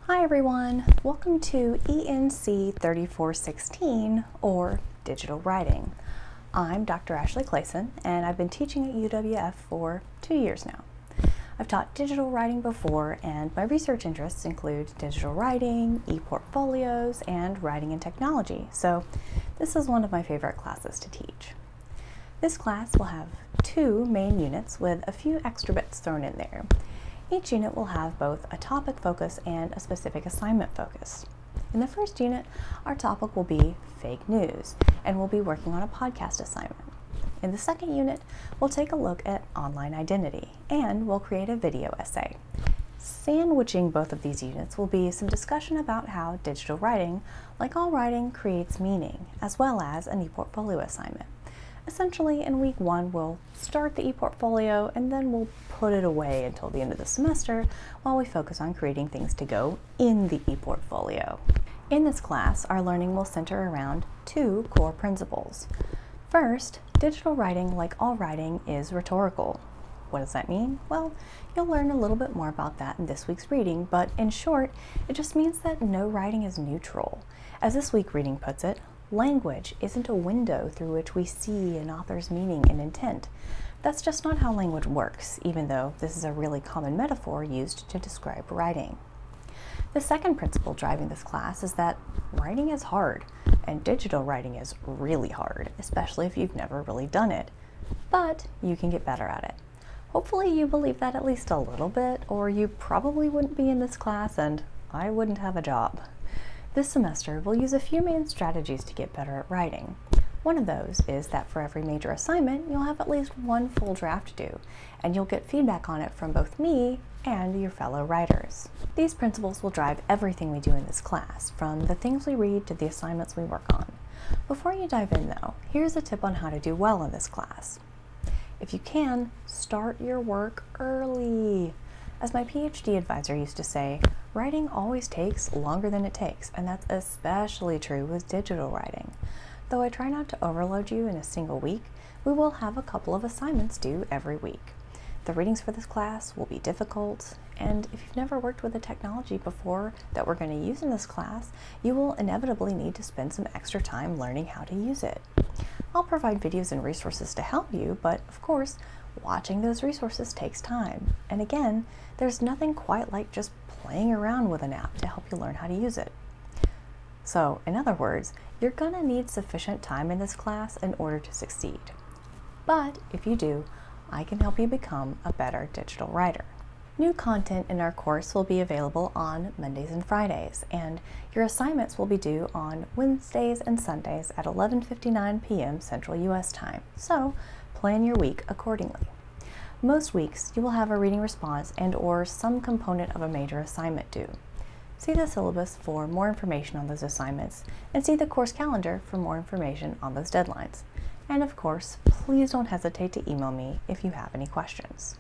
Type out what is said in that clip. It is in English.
Hi everyone, welcome to ENC 3416 or Digital Writing. I'm Dr. Ashley Clayson and I've been teaching at UWF for 2 years now. I've taught digital writing before and my research interests include digital writing, e-portfolios, and writing and technology, so this is one of my favorite classes to teach. This class will have 2 main units with a few extra bits thrown in there. Each unit will have both a topic focus and a specific assignment focus. In the first unit, our topic will be fake news, and we'll be working on a podcast assignment. In the second unit, we'll take a look at online identity, and we'll create a video essay. Sandwiching both of these units will be some discussion about how digital writing, like all writing, creates meaning, as well as an e-portfolio assignment. Essentially, in week 1, we'll start the e-portfolio and then we'll put it away until the end of the semester while we focus on creating things to go in the e-portfolio. In this class, our learning will center around 2 core principles. First, digital writing, like all writing, is rhetorical. What does that mean? Well, you'll learn a little bit more about that in this week's reading, but in short, it just means that no writing is neutral. As this week's reading puts it, language isn't a window through which we see an author's meaning and intent. That's just not how language works, even though this is a really common metaphor used to describe writing. The second principle driving this class is that writing is hard, and digital writing is really hard, especially if you've never really done it. But you can get better at it. Hopefully you believe that at least a little bit, or you probably wouldn't be in this class and I wouldn't have a job. This semester, we'll use a few main strategies to get better at writing. One of those is that for every major assignment, you'll have at least 1 full draft due, and you'll get feedback on it from both me and your fellow writers. These principles will drive everything we do in this class, from the things we read to the assignments we work on. Before you dive in though, here's a tip on how to do well in this class. If you can, start your work early. As my PhD advisor used to say, writing always takes longer than it takes, and that's especially true with digital writing. Though I try not to overload you in a single week, we will have a couple of assignments due every week. The readings for this class will be difficult, and if you've never worked with the technology before that we're going to use in this class, you will inevitably need to spend some extra time learning how to use it. I'll provide videos and resources to help you, but of course, watching those resources takes time. And again, there's nothing quite like just playing around with an app to help you learn how to use it. So, in other words, you're gonna need sufficient time in this class in order to succeed. But if you do, I can help you become a better digital writer. New content in our course will be available on Mondays and Fridays, and your assignments will be due on Wednesdays and Sundays at 11:59 p.m. Central US time. So, plan your week accordingly. Most weeks, you will have a reading response and/or some component of a major assignment due. See the syllabus for more information on those assignments, and see the course calendar for more information on those deadlines. And of course, please don't hesitate to email me if you have any questions.